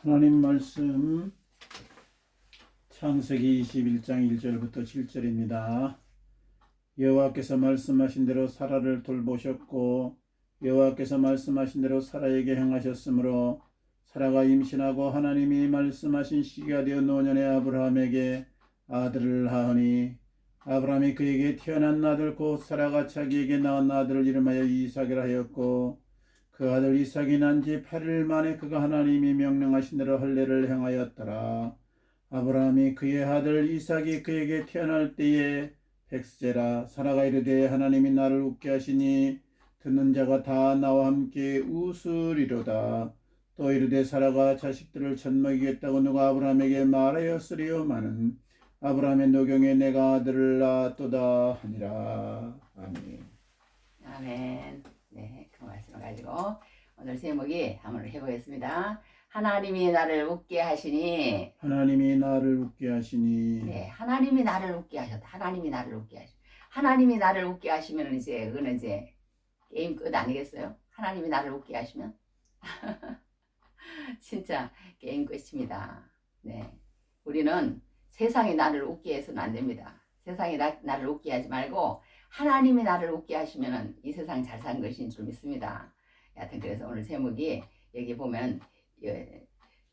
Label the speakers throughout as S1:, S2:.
S1: 하나님 말씀 창세기 21장 1절부터 7절입니다. 여호와께서 말씀하신 대로 사라를 돌보셨고 여호와께서 말씀하신 대로 사라에게 행하셨으므로 사라가 임신하고 하나님이 말씀하신 시기가 되어 노년의 아브라함에게 아들을 하으니 아브라함이 그에게 태어난 아들 곧 사라가 자기에게 낳은 아들을 이름하여 이삭이라 하였고 그 아들 이삭이 난 지 8일 만에 그가 하나님이 명령하신 대로 할례를 행하였더라. 아브라함이 그의 아들 이삭이 그에게 태어날 때에 백세라. 사라가 이르되 하나님이 나를 웃게 하시니 듣는 자가 다 나와 함께 웃으리로다. 또 이르되 사라가 자식들을 젖먹이겠다고 누가 아브라함에게 말하였으리요마는 아브라함의 노경에 내가 아들을 낳았도다 하니라. 아멘.
S2: 아멘. 네, 그 말씀을 가지고 오늘 제목이 한번 해보겠습니다. 하나님이 나를 웃게 하시니.
S1: 하나님이 나를 웃게 하시니.
S2: 네, 하나님이 나를 웃게 하셨다. 하나님이 나를 웃게 하시. 하나님이 나를 웃게 하시면 이제 그거는 이제 게임 끝 아니겠어요? 하나님이 나를 웃게 하시면 진짜 게임 끝입니다. 네, 우리는 세상이 나를 웃게 해서는 안 됩니다. 세상이 나를 웃게 하지 말고 하나님이 나를 웃게 하시면은 이 세상 잘 산 것인 줄 믿습니다. 여하튼 그래서 오늘 제목이 여기 보면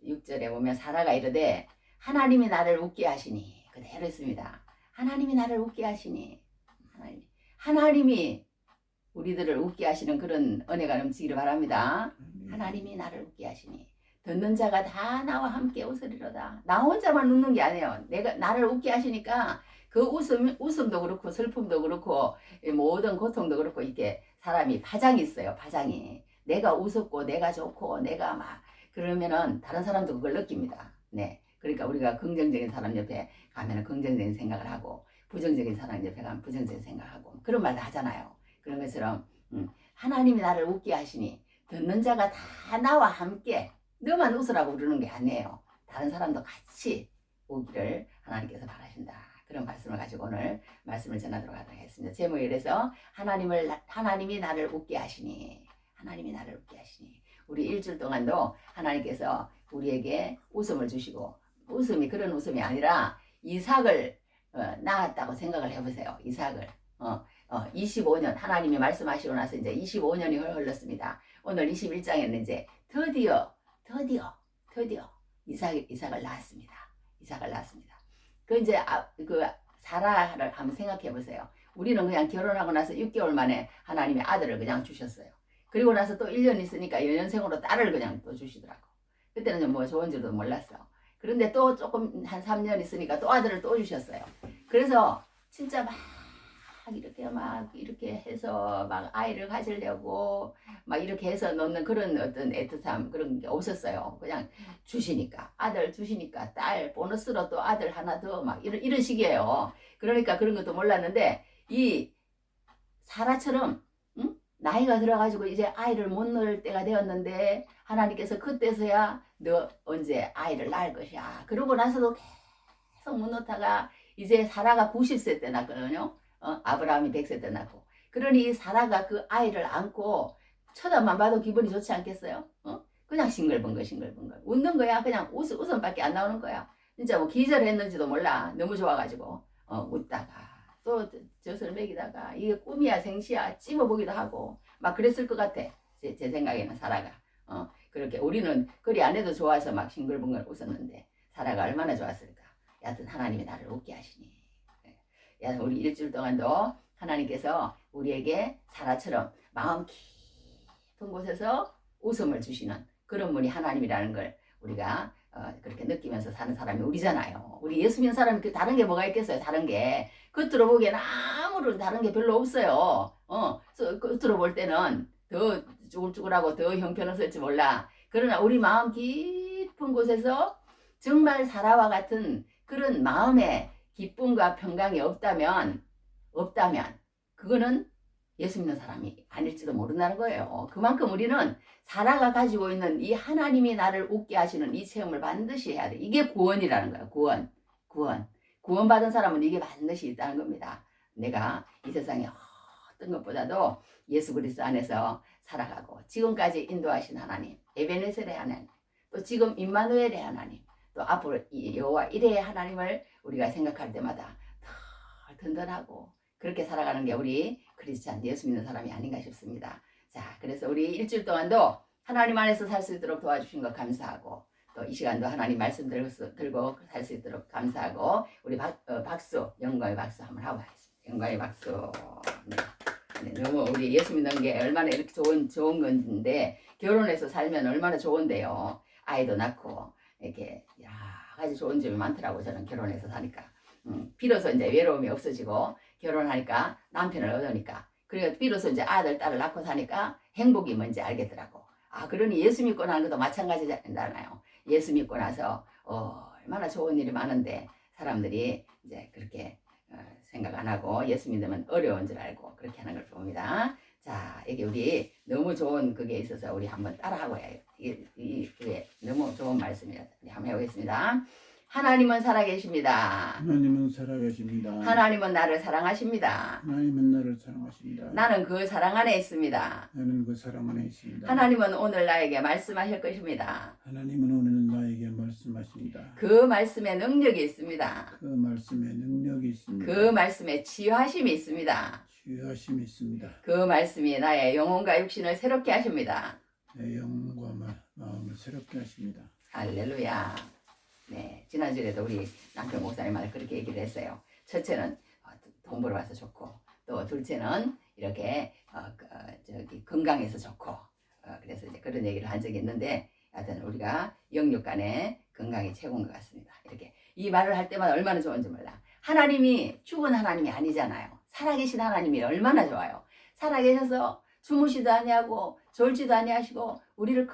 S2: 6절에 보면 사라가 이르되 하나님이 나를 웃게 하시니 그대로 있습니다. 하나님이 나를 웃게 하시니 하나님이 우리들을 웃게 하시는 그런 은혜가 넘치기를 바랍니다. 하나님이 나를 웃게 하시니 듣는 자가 다 나와 함께 웃으리로다. 나 혼자만 웃는 게 아니에요. 나를 웃게 하시니까 그 웃음도 그렇고 슬픔도 그렇고 모든 고통도 그렇고 이렇게 사람이 파장이 있어요. 파장이. 내가 웃었고 내가 좋고 내가 막 그러면은 다른 사람도 그걸 느낍니다. 네. 그러니까 우리가 긍정적인 사람 옆에 가면은 긍정적인 생각을 하고 부정적인 사람 옆에 가면 부정적인 생각하고 그런 말도 하잖아요. 그런 것처럼 하나님이 나를 웃게 하시니 듣는 자가 다 나와 함께 너만 웃으라고 그러는 게 아니에요. 다른 사람도 같이 오기를 하나님께서 바라신다. 그런 말씀을 가지고 오늘 말씀을 전하도록 하겠습니다. 제목에 대해서 하나님이 나를 웃게 하시니 하나님이 나를 웃게 하시니 우리 일주일 동안도 하나님께서 우리에게 웃음을 주시고 웃음이 그런 웃음이 아니라 이삭을 낳았다고 생각을 해보세요. 이삭을 25년 하나님이 말씀하시고 나서 이제 25년이 흘렀습니다. 오늘 21장에는 이제 드디어 이삭을 낳았습니다. 이삭을 낳았습니다. 그 이제 그 사라를 한번 생각해 보세요. 우리는 그냥 결혼하고 나서 6개월 만에 하나님이 아들을 그냥 주셨어요. 그리고 나서 또 1년 있으니까 연년생으로 딸을 그냥 또 주시더라고. 그때는 뭐 좋은 줄도 몰랐어. 그런데 또 조금 한 3년 있으니까 또 아들을 또 주셨어요. 그래서 진짜 막 이렇게 해서 막 아이를 가지려고 막 이렇게 해서 놓는 그런 어떤 애틋함 그런 게 없었어요. 그냥 주시니까 아들 주시니까 딸 보너스로 또 아들 하나 더 막 이런 식이에요. 그러니까 그런 것도 몰랐는데 이 사라처럼 나이가 들어가지고 이제 아이를 못 낳을 때가 되었는데 하나님께서 그때서야 너 언제 아이를 낳을 것이야. 그러고 나서도 계속 못 낳다가 이제 사라가 90세 때 낳거든요. 아브라함이 100세 때 낳고. 그러니 사라가 그 아이를 안고 쳐다만 봐도 기분이 좋지 않겠어요? 그냥 싱글벙글 웃는 거야. 그냥 웃음밖에 안 나오는 거야. 진짜 뭐 기절했는지도 몰라. 너무 좋아가지고 웃다가 또 젖을 먹이다가 이게 꿈이야 생시야 찝어보기도 하고 막 그랬을 것 같아. 제 생각에는 사라가 그렇게 우리는 그리 안 해도 좋아서 막 싱글벙글 웃었는데 사라가 얼마나 좋았을까. 여하튼 하나님이 나를 웃게 하시니 우리 일주일 동안도 하나님께서 우리에게 사라처럼 마음 깊은 곳에서 웃음을 주시는 그런 분이 하나님이라는 걸 우리가 그렇게 느끼면서 사는 사람이 우리잖아요. 우리 예수 믿는 사람이 다른 게 뭐가 있겠어요? 다른 게 겉으로 보기에는 아무런 다른 게 별로 없어요. 겉으로 볼 때는 더 쭈글쭈글하고 더 형편없을지 몰라. 그러나 우리 마음 깊은 곳에서 정말 사라와 같은 그런 마음의 기쁨과 평강이 없다면 그거는 예수 믿는 사람이 아닐지도 모른다는 거예요. 그만큼 우리는 사라가 가지고 있는 이 하나님이 나를 웃게 하시는 이 체험을 반드시 해야 돼. 이게 구원이라는 거야. 구원받은 사람은 이게 반드시 있다는 겁니다. 내가 이 세상에 어떤 것보다도 예수 그리스도 안에서 살아가고 지금까지 인도하신 하나님, 에베네셀의 하나님, 또 지금 임마누엘의 하나님, 또 앞으로 이 여호와 이레의 하나님을 우리가 생각할 때마다 더 든든하고 그렇게 살아가는 게 우리 크리스찬 예수 믿는 사람이 아닌가 싶습니다. 자, 그래서 우리 일주일 동안도 하나님 안에서 살 수 있도록 도와주신 것 감사하고 또 이 시간도 하나님 말씀 들고 살 수 있도록 감사하고 우리 박수, 영광의 박수 한번 하고 하겠습니다. 영광의 박수. 네. 네, 너무 우리 예수 믿는 게 얼마나 이렇게 좋은 건데 결혼해서 살면 얼마나 좋은데요. 아이도 낳고 이렇게 여러 가지 좋은 점이 많더라고. 저는 결혼해서 사니까 비로소 이제 외로움이 없어지고 결혼하니까 남편을 얻으니까 그리고 비로소 이제 아들 딸을 낳고 사니까 행복이 뭔지 알겠더라고. 아, 그러니 예수 믿고 나는 것도 마찬가지잖아요. 예수 믿고 나서 얼마나 좋은 일이 많은데 사람들이 이제 그렇게 생각 안 하고 예수 믿으면 어려운 줄 알고 그렇게 하는 걸 봅니다. 자, 여기 우리 너무 좋은 그게 있어서 우리 한번 따라하고 해요. 이게 너무 좋은 말씀이에요. 우리 한번 해보겠습니다. 하나님은 살아계십니다.
S1: 하나님은 살아계십니다.
S2: 하나님은 나를 사랑하십니다.
S1: 하나님은 나를 사랑하십니다.
S2: 나는 그 사랑 안에 있습니다.
S1: 나는 그 사랑 안에 있습니다.
S2: 하나님은 오늘 나에게 말씀하실 것입니다.
S1: 하나님은 오늘 나에게 말씀하십니다.
S2: 그 말씀에 능력이 있습니다.
S1: 그 말씀에 능력이 있습니다.
S2: 그 말씀에 치유하심이 있습니다.
S1: 치유하심이 있습니다.
S2: 그 말씀이 나의 영혼과 육신을 새롭게 하십니다.
S1: 내 영과 마음을 새롭게 하십니다.
S2: 할렐루야. 네, 지난주에도 우리 남편 목사님한테 그렇게 얘기를 했어요. 첫째는 돈 벌어와서 좋고 또 둘째는 이렇게 건강해서 좋고 그래서 이제 그런 얘기를 한 적이 있는데 하여튼 우리가 영육 간에 건강이 최고인 것 같습니다. 이렇게 이 말을 할 때마다 얼마나 좋은지 몰라. 하나님이 죽은 하나님이 아니잖아요. 살아계신 하나님이 얼마나 좋아요. 살아계셔서 주무시도 아니하고 졸지도 아니하시고 우리를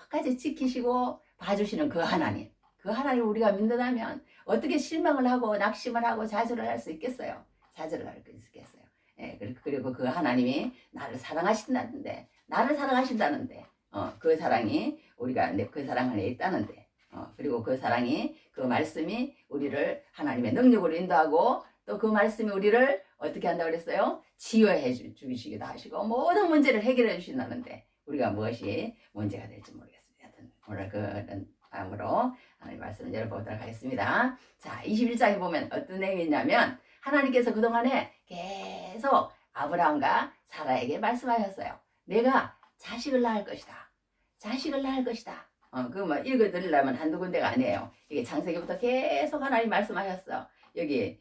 S2: 끝까지 지키시고 봐주시는 그 하나님. 그 하나님을 우리가 믿는다면 어떻게 실망을 하고 낙심을 하고 좌절을 할 수 있겠어요? 좌절을 할 수 있겠어요? 예, 그리고 그 하나님이 나를 사랑하신다는데 그 사랑이 우리가 그 사랑 안에 있다는데 그리고 그 사랑이 그 말씀이 우리를 하나님의 능력으로 인도하고 또 그 말씀이 우리를 어떻게 한다고 그랬어요? 치유해 주시기도 하시고 모든 문제를 해결해 주신다는데 우리가 무엇이 문제가 될지 모르겠습니다. 하여튼 오늘 그런 마음으로 하나님 말씀을 열어보도록 하겠습니다. 자, 21장에 보면 어떤 내용이 있냐면 하나님께서 그동안에 계속 아브라함과 사라에게 말씀하셨어요. 내가 자식을 낳을 것이다. 자식을 낳을 것이다. 그거 뭐 읽어드리려면 한두 군데가 아니에요. 이게 창세기부터 계속 하나님 말씀하셨어. 여기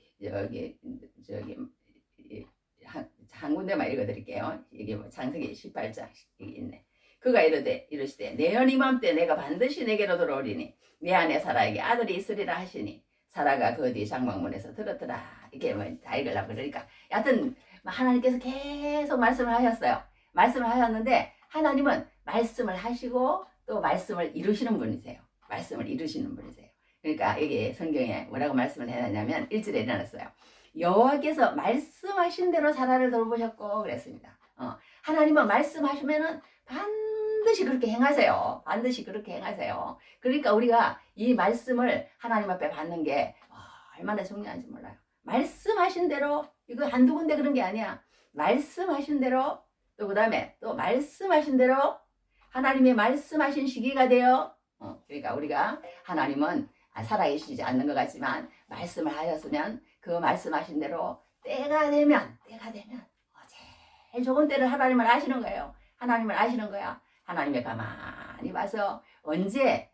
S2: 한 군데만 읽어드릴게요. 이게 뭐 창세기 18장 여기 있네. 그가 이르시되 내년 이맘때 내가 반드시 내게로 돌아오리니 내 안에 사라에게 아들이 있으리라 하시니 사라가 그 뒤 장막문에서 들었더라. 이렇게 뭐 다 읽으려고 그러니까 여하튼 하나님께서 계속 말씀을 하셨어요. 말씀을 하셨는데 하나님은 말씀을 하시고 또 말씀을 이루시는 분이세요. 말씀을 이루시는 분이세요. 그러니까 여기 성경에 뭐라고 말씀을 해놨냐면 1절에 일어났어요. 여호와께서 말씀하신 대로 사라를 돌보셨고 그랬습니다. 하나님은 말씀하시면은 반드시 그렇게 행하세요. 반드시 그렇게 행하세요. 그러니까 우리가 이 말씀을 하나님 앞에 받는 게 얼마나 중요한지 몰라요. 말씀하신 대로 이거 한두 군데 그런 게 아니야. 말씀하신 대로 또 그다음에 또 말씀하신 대로 하나님의 말씀하신 시기가 돼요. 그러니까 우리가 하나님은 살아계시지 않는 것 같지만 말씀을 하셨으면 그 말씀하신 대로 때가 되면 제일 좋은 때를 하나님은 아시는 거예요. 하나님을 아시는 거야. 하나님의 가만히 봐서 언제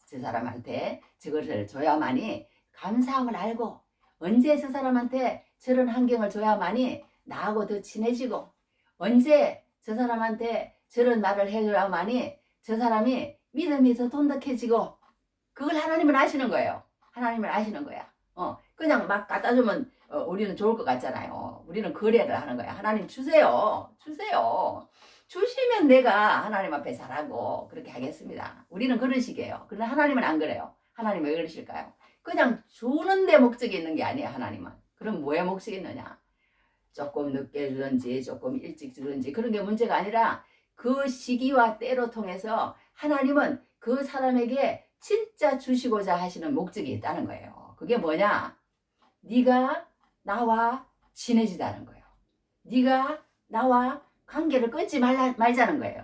S2: 저 사람한테 저것을 줘야만이 감사함을 알고 언제 저 사람한테 저런 환경을 줘야만이 나하고 더 친해지고 언제 저 사람한테 저런 말을 해줘야만이 저 사람이 믿음이 더 돈독해지고 그걸 하나님은 아시는 거예요. 하나님을 아시는 거야. 그냥 막 갖다 주면 우리는 좋을 것 같잖아요. 우리는 거래를 하는 거야. 하나님 주세요. 주시면 내가 하나님 앞에 잘하고 그렇게 하겠습니다. 우리는 그런 식이에요. 그런데 하나님은 안 그래요. 하나님 왜 그러실까요? 그냥 주는 데 목적이 있는 게 아니에요. 하나님은. 그럼 뭐에 목적이 있느냐? 조금 늦게 주든지 조금 일찍 주든지 그런 게 문제가 아니라 그 시기와 때로 통해서 하나님은 그 사람에게 진짜 주시고자 하시는 목적이 있다는 거예요. 그게 뭐냐? 네가 나와 친해지자는 거예요. 네가 나와 관계를 끊지 말자는 거예요.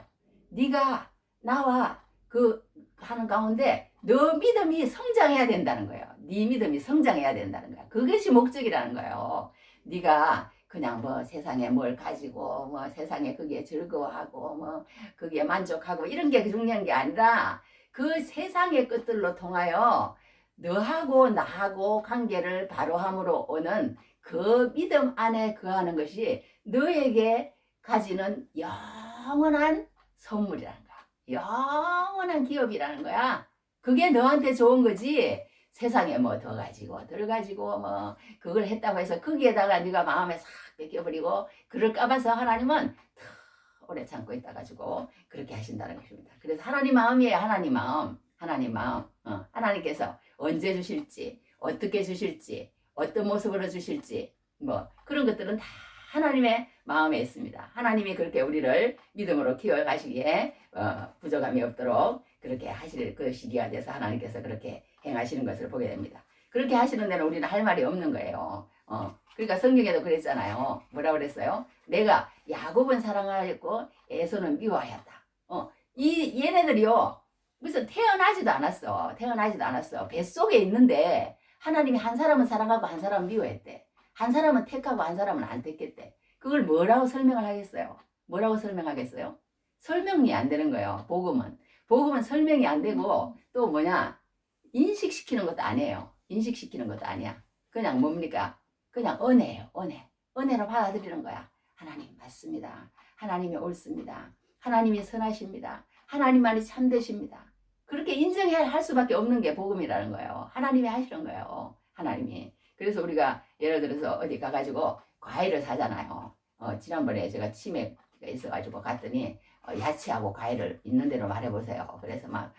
S2: 네가 나와 그 하는 가운데 너 믿음이 성장해야 된다는 거예요. 네 믿음이 성장해야 된다는 거야. 그것이 목적이라는 거예요. 네가 그냥 뭐 세상에 뭘 가지고 뭐 세상에 그게 즐거워하고 뭐 그게 만족하고 이런 게 중요한 게 아니라 그 세상의 것들로 통하여 너하고 나하고 관계를 바로함으로 오는 그 믿음 안에 거하는 것이 너에게 가지는 영원한 선물이라는 거야. 영원한 기업이라는 거야. 그게 너한테 좋은 거지. 세상에 뭐 더 가지고 덜 가지고 뭐 그걸 했다고 해서 거기에다가 네가 마음에 싹 뺏겨버리고 그럴까 봐서 하나님은 더 오래 참고 있다 가지고 그렇게 하신다는 것입니다. 그래서 하나님 마음이에요. 하나님 마음. 하나님 마음. 하나님께서 언제 주실지 어떻게 주실지 어떤 모습으로 주실지 뭐 그런 것들은 다 하나님의 마음에 있습니다. 하나님이 그렇게 우리를 믿음으로 키워가시기에 부족함이 없도록 그렇게 하실 그 시기가 돼서 하나님께서 그렇게 행하시는 것을 보게 됩니다. 그렇게 하시는 데는 우리는 할 말이 없는 거예요. 그러니까 성경에도 그랬잖아요. 뭐라 그랬어요? 내가 야곱은 사랑하였고 에서는 미워하였다. 얘네들이요. 무슨 태어나지도 않았어. 태어나지도 않았어. 뱃속에 있는데 하나님이 한 사람은 사랑하고 한 사람은 미워했대. 한 사람은 택하고 한 사람은 안 택했대. 그걸 뭐라고 설명을 하겠어요? 뭐라고 설명하겠어요? 설명이 안 되는 거예요. 복음은. 복음은 설명이 안 되고 또 뭐냐? 인식시키는 것도 아니에요. 인식시키는 것도 아니야. 그냥 뭡니까? 그냥 은혜예요. 은혜. 은혜로 받아들이는 거야. 하나님 맞습니다. 하나님이 옳습니다. 하나님이 선하십니다. 하나님만이 참되십니다. 그렇게 인정해야 할 수밖에 없는 게 복음이라는 거예요. 하나님이 하시는 거예요. 하나님이. 그래서 우리가 예를 들어서 어디 가가지고 과일을 사잖아요. 지난번에 제가 치매가 있어가지고 갔더니 야채하고 과일을 있는 대로 말해보세요. 그래서 막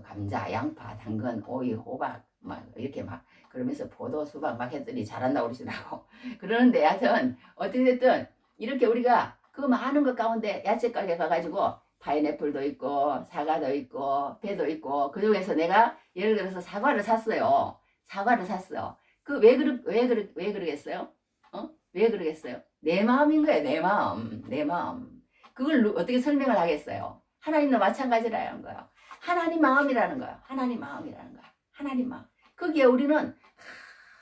S2: 감자, 양파, 당근, 오이, 호박 막 이렇게 막 그러면서 포도, 수박 막 했더니 잘한다고 그러시더라고. 그러는데 하여튼 어떻게 됐든 이렇게 우리가 그 많은 것 가운데 야채 가게 가가지고 파인애플도 있고 사과도 있고 배도 있고 그 중에서 내가 예를 들어서 사과를 샀어요. 사과를 샀어. 왜 그러겠어요? 왜 그러겠어요? 내 마음인 거예요. 내 마음. 내 마음. 그걸 어떻게 설명을 하겠어요? 하나님도 마찬가지라는 거예요. 하나님 마음이라는 거예요. 하나님 마음이라는 거예요. 하나님 마음. 거기에 우리는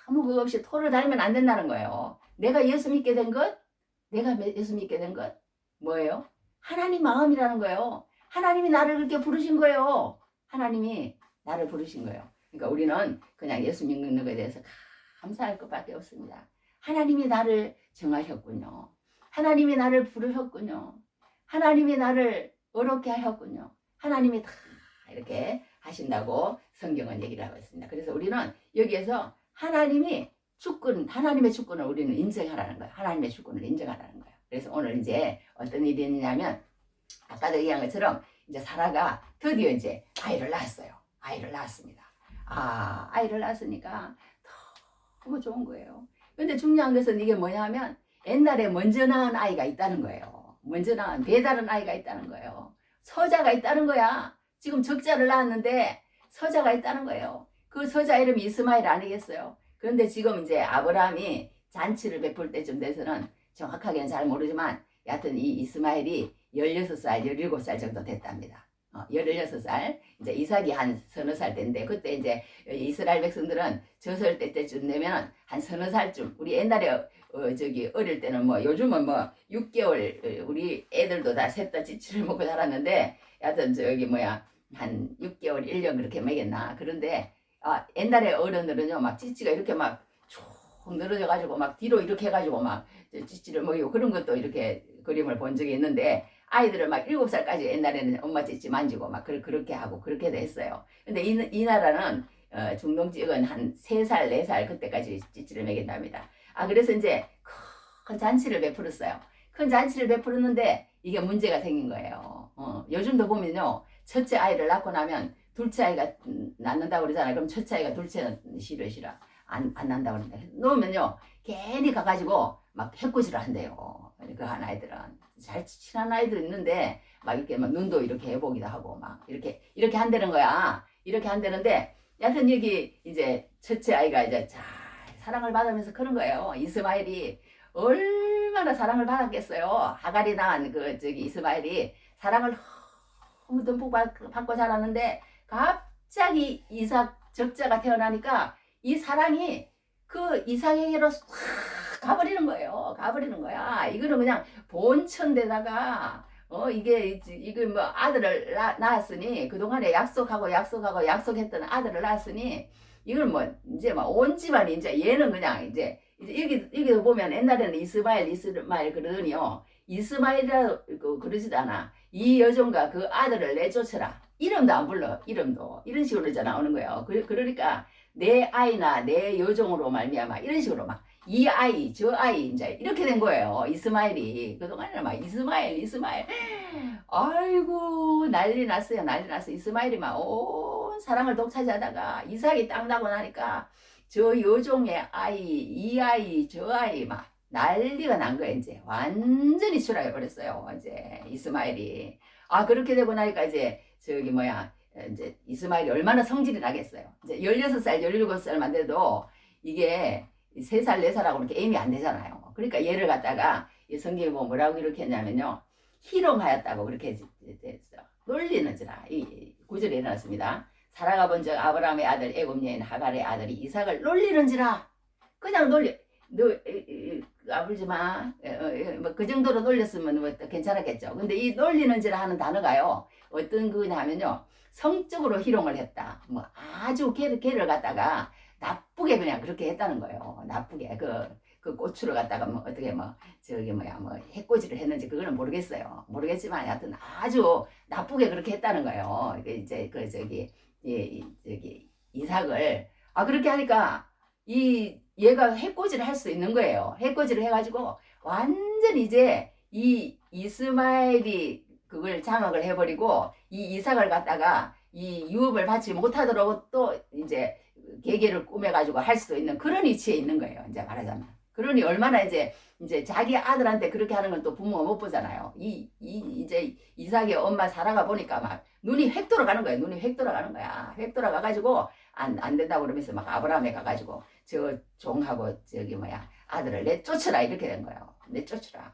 S2: 아무 그거 없이 토를 달면 안 된다는 거예요. 내가 예수 믿게 된 것? 내가 예수 믿게 된 것? 뭐예요? 하나님 마음이라는 거예요. 하나님이 나를 그렇게 부르신 거예요. 하나님이 나를 부르신 거예요. 그러니까 우리는 그냥 예수 믿는 것에 대해서 감사할 것밖에 없습니다. 하나님이 나를 정하셨군요. 하나님이 나를 부르셨군요. 하나님이 나를 어렵게 하셨군요. 하나님이 다 이렇게 하신다고 성경은 얘기를 하고 있습니다. 그래서 우리는 여기에서 하나님의 주권을 우리는 인정하라는 거예요. 하나님의 주권을 인정하라는 거예요. 그래서 오늘 이제 어떤 일이 있느냐면 아까도 얘기한 것처럼 이제 사라가 드디어 이제 아이를 낳았어요. 아이를 낳았습니다. 아이를 낳았으니까 너무 좋은 거예요. 근데 중요한 것은 이게 뭐냐면 옛날에 먼저 낳은 아이가 있다는 거예요. 먼저 낳은 배다른 아이가 있다는 거예요. 서자가 있다는 거야. 지금 적자를 낳았는데 서자가 있다는 거예요. 그 서자 이름이 이스마엘 아니겠어요? 그런데 지금 이제 아브라함이 잔치를 베풀 때쯤 돼서는 정확하게는 잘 모르지만 여하튼 이 이스마엘이 16살, 17살 정도 됐답니다. 16살, 이제 이삭이 한 서너 살 때인데, 그때 이제 이스라엘 백성들은 저설 때쯤 되면 한 서너 살쯤, 우리 옛날에 어릴 때는 뭐, 요즘은 뭐, 6개월, 우리 애들도 다 셋 다 찌찌를 먹고 자랐는데, 여하튼 한 6개월, 1년 그렇게 먹였나. 그런데, 옛날에 어른들은요, 막 찌찌가 이렇게 막 쭉 늘어져가지고, 막 뒤로 이렇게 해가지고 막 찌찌를 먹이고 그런 것도 이렇게 그림을 본 적이 있는데, 아이들을 막 7살까지 옛날에는 엄마 찌찌 만지고 막 그렇게 하고 그렇게 됐어요. 근데 이 나라는 중동 지역은 한 3살, 4살 그때까지 찌찌를 먹인답니다. 그래서 이제 큰 잔치를 베풀었어요. 큰 잔치를 베풀었는데 이게 문제가 생긴 거예요. 요즘도 보면요. 첫째 아이를 낳고 나면 둘째 아이가 낳는다고 그러잖아요. 그럼 첫째 아이가 둘째는 싫어. 안 난다고 그러는데 놓으면요. 괜히 가가지고 막 해코지를 한대요. 그 한 아이들은. 잘 친한 아이들 있는데 막 이렇게 막 눈도 이렇게 해보기도 하고 막 이렇게 한다는 거야. 이렇게 한다는데 여하튼 여기 이제 첫째 아이가 이제 잘 사랑을 받으면서 그런 거예요. 이스마엘이 얼마나 사랑을 받았겠어요. 하갈이 낳은 이스마엘이 사랑을 너무 듬뿍 받고 자랐는데 갑자기 이삭 적자가 태어나니까 이 사랑이 그 이삭에게로 확 가버리는 거예요. 가버리는 거야. 이거는 그냥 본천대다가 이게 뭐 아들을 낳았으니 그동안에 약속했던 아들을 낳았으니 이걸 뭐 이제 막 온 집안이 이제 얘는 그냥 이제 여기도 보면 옛날에는 이스마엘 그러더니요. 이스마엘이라 그러지도 않아. 이 여종과 그 아들을 내쫓으라. 이름도 안 불러. 이름도 이런 식으로 이제 나오는 거예요. 그러니까 내 아이나 내 여종으로 말미암아 이런 식으로 막 이 아이 저 아이 이제 이렇게 된 거예요. 이스마엘이 그동안에는 막 이스마엘 아이고 난리 났어요. 난리 났어. 이스마엘이 막 온 사랑을 독차지하다가 이삭이 땅 나고 나니까 저 여종의 아이 이 아이 저 아이 막 난리가 난 거예요. 이제 완전히 추락해 버렸어요. 이제 이스마엘이 그렇게 되고 나니까 이제 저기 뭐야 이제 이스마엘이 얼마나 성질이 나겠어요. 이제 16살 17살만 돼도 이게 3살 4살하고 그렇게 애임이 안 되잖아요. 그러니까 얘를 갖다가 성경에 보면 뭐라고 이렇게 했냐면요. 희롱하였다고 그렇게 됐어요. 놀리는지라 이 구절에 일어났습니다. 사라가 본즉 아브라함의 아들 애굽 여인 하갈의 아들이 이삭을 놀리는지라. 그냥 아버지 마. 그 정도로 놀렸으면 뭐 괜찮았겠죠. 근데 이 놀리는지라 하는 단어가요. 어떤 거냐면요. 성적으로 희롱을 했다. 뭐 아주 걔를 갖다가 나쁘게 그냥 그렇게 했다는 거예요. 나쁘게 그 고추를 갖다가 뭐 어떻게 뭐 저기 뭐야 뭐 해코지를 했는지 그거는 모르겠지만 하여튼 아주 나쁘게 그렇게 했다는 거예요. 이제 저기 이삭을 그렇게 하니까 얘가 해코지를 할 수 있는 거예요. 해코지를 해가지고 완전 이제 이 이스마엘이 그걸 장악을 해버리고 이 이삭을 갖다가 이 유업을 받지 못하도록 또 이제 계계를 꾸며가지고 할 수도 있는 그런 위치에 있는 거예요. 이제 말하자면. 그러니 얼마나 이제 자기 아들한테 그렇게 하는 건 또 부모가 못 보잖아요. 이제 이삭의 엄마 사라가 보니까 막 눈이 획 돌아가는 거예요. 눈이 획 돌아가는 거야. 획 돌아가가지고 안 된다고 그러면서 막 아브라함에 가가지고 저 종하고 저기 뭐야 아들을 내쫓으라 이렇게 된 거예요. 내쫓으라.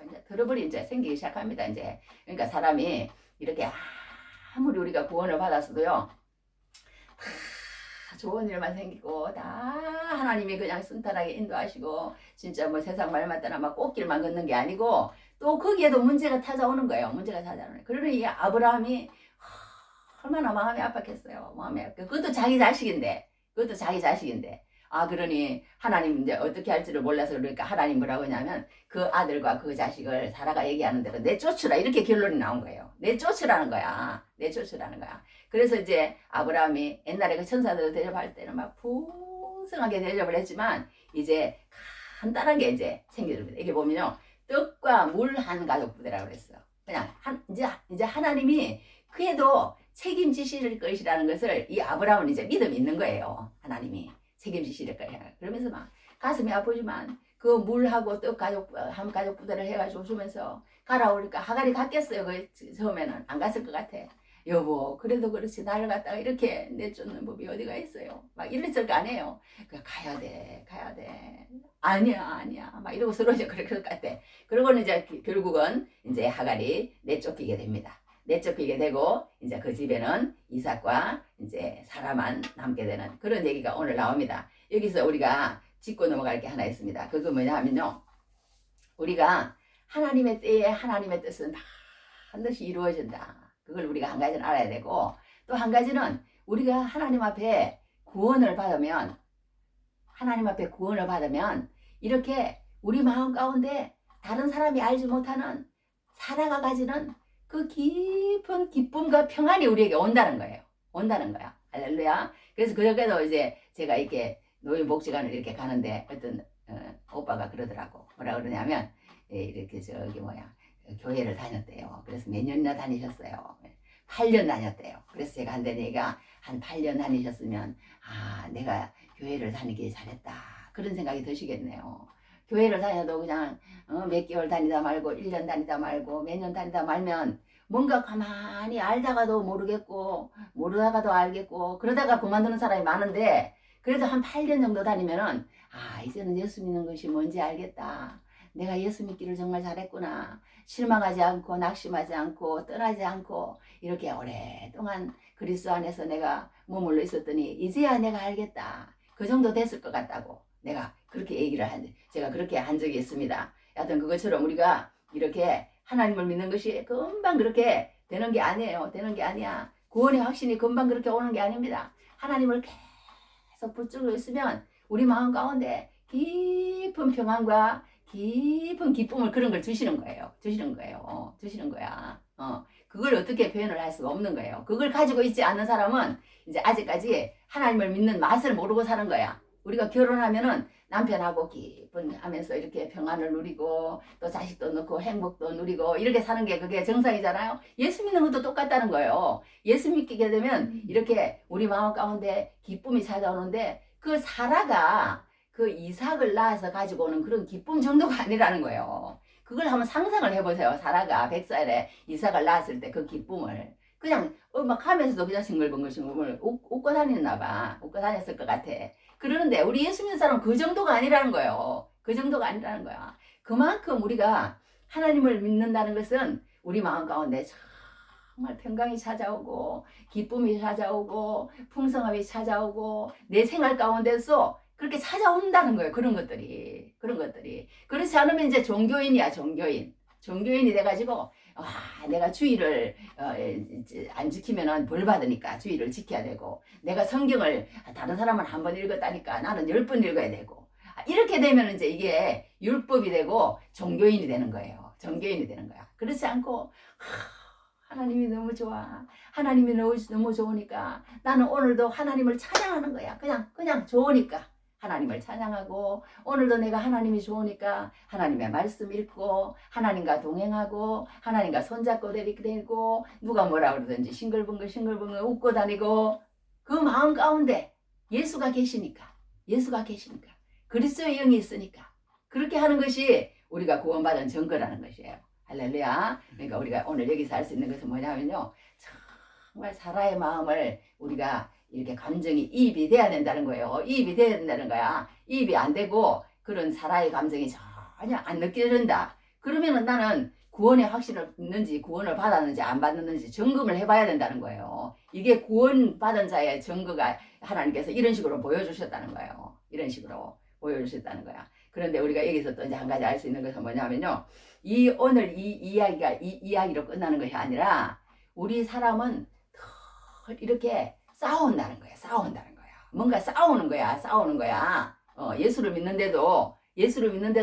S2: 이제 들어버리 이제 생기기 시작합니다. 이제 그러니까 사람이 이렇게 아무리 우리가 구원을 받았어도요. 다 좋은 일만 생기고 다 하나님이 그냥 순탄하게 인도하시고 진짜 뭐 세상 말 맞다나 막 꽃길만 걷는 게 아니고 또 거기에도 문제가 찾아오는 거예요. 문제가 찾아오는 거예요. 그러니 이 아브라함이 얼마나 마음이 아팠겠어요. 그것도 자기 자식인데 그러니 하나님 이제 어떻게 할지를 몰라서 그러니까 하나님 뭐라고 하냐면 그 아들과 그 자식을 사라가 얘기하는 대로 내쫓으라 이렇게 결론이 나온 거예요. 내쫓으라는 거야. 그래서 이제 아브라함이 옛날에 그 천사들을 대접할 때는 막 풍성하게 대접을 했지만 이제 간단하게 이제 생겨집니다. 이게 보면요. 떡과 물 한 가족 부대라고 그랬어요. 그냥 이제 하나님이 그래도 책임지실 것이라는 것을 이 아브라함은 이제 믿음이 있는 거예요. 하나님이 책임지실 거예요. 그러면서 막 가슴이 아프지만 그 물하고 떡 가족 한 가족 부대를 해가지고 주면서 가라오니까 하갈이 갔겠어요. 그 처음에는 안 갔을 것 같아. 여보 그래도 그렇지 나를 갖다가 이렇게 내쫓는 법이 어디가 있어요. 막 이랬을 거 아니에요. 가야 돼. 아니야. 막 이러고 서로 이제 그럴 것 같아. 그러고는 이제 결국은 이제 하갈이 내쫓기게 됩니다. 내쫓기게 되고 이제 그 집에는 이삭과 이제 사라만 남게 되는 그런 얘기가 오늘 나옵니다. 여기서 우리가 짚고 넘어갈 게 하나 있습니다. 그거 뭐냐 하면요. 우리가 하나님의 때에 하나님의 뜻은 반드시 이루어진다. 그걸 우리가 한 가지는 알아야 되고 또 한 가지는 우리가 하나님 앞에 구원을 받으면 이렇게 우리 마음 가운데 다른 사람이 알지 못하는 사랑가 가지는 그 깊은 기쁨과 평안이 우리에게 온다는 거예요. 할렐루야. 그래서 그렇게도 이제 제가 이렇게 노인 복지관을 이렇게 가는데 어떤 오빠가 그러더라고. 뭐라 그러냐면 이렇게 교회를 다녔대요. 그래서 몇 년이나 다니셨어요. 8년 다녔대요. 그래서 제가 한데 내가 한 8년 다니셨으면 내가 교회를 다니길 잘했다. 그런 생각이 드시겠네요. 교회를 다녀도 그냥 몇 개월 다니다 말고 1년 다니다 말고 몇 년 다니다 말면 뭔가 가만히 알다가도 모르겠고 모르다가도 알겠고 그러다가 그만두는 사람이 많은데 그래도 한 8년 정도 다니면은 이제는 예수 믿는 것이 뭔지 알겠다. 내가 예수 믿기를 정말 잘했구나. 실망하지 않고 낙심하지 않고 떠나지 않고 이렇게 오랫동안 그리스도 안에서 내가 머물러 있었더니 이제야 내가 알겠다. 그 정도 됐을 것 같다고 내가 그렇게 얘기를 제가 그렇게 한 적이 있습니다. 여하튼 그것처럼 우리가 이렇게 하나님을 믿는 것이 금방 그렇게 되는 게 아니에요. 되는 게 아니야. 구원의 확신이 금방 그렇게 오는 게 아닙니다. 하나님을 계속 붙들고 있으면 우리 마음 가운데 깊은 평안과 깊은 기쁨을 그런 걸 주시는 거예요. 주시는 거예요. 주시는 거야. 그걸 어떻게 표현을 할 수가 없는 거예요. 그걸 가지고 있지 않는 사람은 이제 아직까지 하나님을 믿는 맛을 모르고 사는 거야. 우리가 결혼하면은 남편하고 기쁜 하면서 이렇게 평안을 누리고 또 자식도 넣고 행복도 누리고 이렇게 사는 게 그게 정상이잖아요. 예수 믿는 것도 똑같다는 거예요. 예수 믿게 되면 이렇게 우리 마음 가운데 기쁨이 찾아오는데 그 사라가 그 이삭을 낳아서 가지고 오는 그런 기쁨 정도가 아니라는 거예요. 그걸 한번 상상을 해보세요. 사라가 100살에 이삭을 낳았을 때 그 기쁨을 그냥 막 하면서도 그냥 싱글벙글 웃고 다녔나 봐. 웃고 다녔을 것 같아. 그러는데 우리 예수 믿는 사람은 그 정도가 아니라는 거예요. 그 정도가 아니라는 거야. 그만큼 우리가 하나님을 믿는다는 것은 우리 마음 가운데 정말 평강이 찾아오고 기쁨이 찾아오고 풍성함이 찾아오고 내 생활 가운데서 그렇게 찾아온다는 거예요. 그런 것들이. 그렇지 않으면 이제 종교인이야. 종교인이 돼가지고 내가 주의를 안 지키면은 벌 받으니까 주의를 지켜야 되고, 내가 성경을 다른 사람은 한 번 읽었다니까 나는 10번 읽어야 되고, 이렇게 되면 이제 이게 율법이 되고 종교인이 되는 거예요. 종교인이 되는 거야. 그렇지 않고 하나님이 너무 좋아. 하나님이 너무 좋으니까 나는 오늘도 하나님을 찬양하는 거야. 그냥 좋으니까. 하나님을 찬양하고 오늘도 내가 하나님이 좋으니까 하나님의 말씀 읽고 하나님과 동행하고 하나님과 손잡고 다니고 누가 뭐라 그러든지 싱글벙글 웃고 다니고 그 마음 가운데 예수가 계시니까 그리스도의 영이 있으니까 그렇게 하는 것이 우리가 구원받은 증거라는 것이에요. 할렐루야. 그러니까 우리가 오늘 여기서 할 수 있는 것은 뭐냐면요, 정말 사라의 마음을 우리가 이렇게 감정이 이입이 돼야 된다는 거예요. 이입이 돼야 된다는 거야. 이입이 안 되고 그런 사라의 감정이 전혀 안 느껴진다. 그러면은 나는 구원의 확신을 있는지 구원을 받았는지 안 받았는지 점검을 해봐야 된다는 거예요. 이게 구원받은 자의 증거가 하나님께서 이런 식으로 보여주셨다는 거예요. 이런 식으로 보여주셨다는 거야. 그런데 우리가 여기서 또 이제 한 가지 알 수 있는 것은 뭐냐면요, 오늘 이 이야기가 이 이야기로 끝나는 것이 아니라 우리 사람은 이렇게 싸운다는 거야. 뭔가 싸우는 거야. 예수를 믿는데도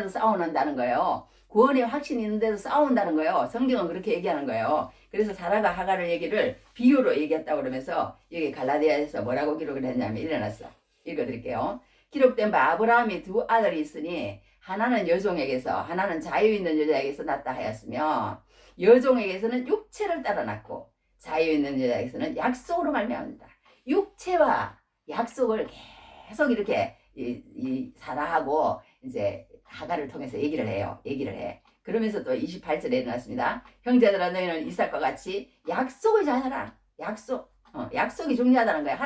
S2: 싸운다는 거예요. 구원의 확신이 있는데도 싸운다는 거예요. 성경은 그렇게 얘기하는 거예요. 그래서 사라가 하갈을 얘기를 비유로 얘기했다고 그러면서 여기 갈라디아에서 뭐라고 기록을 했냐면 일어났어. 읽어드릴게요. 기록된 바 아브라함이 두 아들이 있으니 하나는 여종에게서 하나는 자유 있는 여자에게서 낳다 하였으며 여종에게서는 육체를 따라 낳고 자유 있는 여자에게서는 약속으로 말미암는다. 육체와 약속을 계속 이렇게 이 사라하고 이제 하갈을 통해서 얘기를 해. 그러면서 또 28절에 일어났습니다. 형제들아 너희는 이삭과 같이 약속을 자녀라. 약속이 중요하다는 거예요.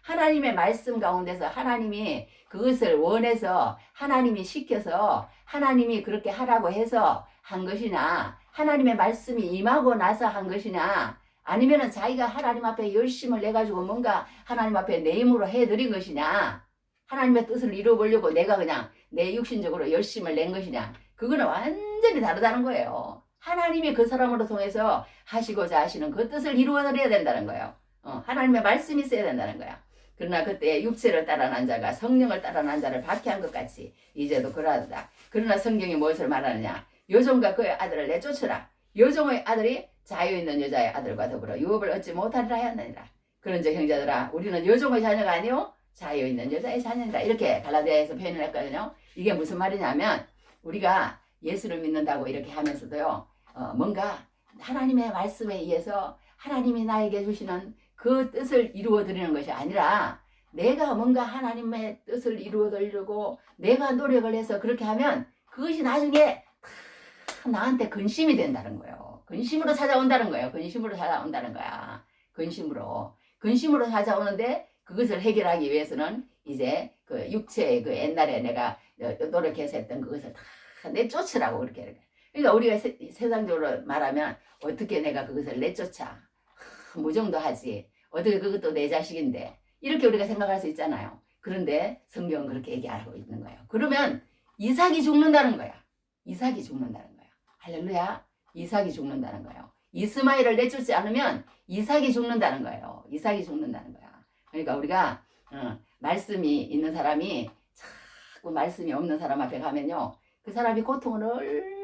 S2: 하나님의 말씀 가운데서 하나님이 그것을 원해서 하나님이 시켜서 하나님이 그렇게 하라고 해서 한 것이나 하나님의 말씀이 임하고 나서 한 것이나 아니면은 자기가 하나님 앞에 열심을 내가지고 뭔가 하나님 앞에 내 힘으로 해드린 것이냐, 하나님의 뜻을 이루어보려고 내가 그냥 내 육신적으로 열심을 낸 것이냐, 그거는 완전히 다르다는 거예요. 하나님이 그 사람으로 통해서 하시고자 하시는 그 뜻을 이루어드려야 된다는 거예요. 하나님의 말씀이 있어야 된다는 거야. 그러나 그때 육체를 따라 난 자가 성령을 따라 난 자를 박해한 것 같이 이제도 그러하다. 그러나 성경이 무엇을 말하느냐, 여종과 그의 아들을 내쫓으라. 여종의 아들이 자유 있는 여자의 아들과 더불어 유업을 얻지 못하리라 하였느니라. 그런즉 형제들아 우리는 여종의 자녀가 아니요 자유 있는 여자의 자녀이다. 이렇게 갈라디아에서 표현을 했거든요. 이게 무슨 말이냐면 우리가 예수를 믿는다고 이렇게 하면서도요, 뭔가 하나님의 말씀에 의해서 하나님이 나에게 주시는 그 뜻을 이루어 드리는 것이 아니라 내가 뭔가 하나님의 뜻을 이루어 드리려고 내가 노력을 해서 그렇게 하면 그것이 나중에 나한테 근심이 된다는 거예요. 근심으로 찾아온다는 거예요. 근심으로 찾아오는데 그것을 해결하기 위해서는 이제 그 육체의 그 옛날에 내가 노력해서 했던 그것을 다 내쫓으라고 그렇게. 그러니까 우리가 세상적으로 말하면 어떻게 내가 그것을 내쫓아. 무정도 하지. 어떻게 그것도 내 자식인데. 이렇게 우리가 생각할 수 있잖아요. 그런데 성경은 그렇게 얘기하고 있는 거예요. 그러면 이삭이 죽는다는 거야. 이삭이 죽는다는 거야. 할렐루야. 이삭이 죽는다는 거예요. 이스마엘을 내쫓지 않으면 이삭이 죽는다는 거예요. 이삭이 죽는다는 거야. 그러니까 우리가 말씀이 있는 사람이 자꾸 말씀이 없는 사람 앞에 가면요. 그 사람이 고통을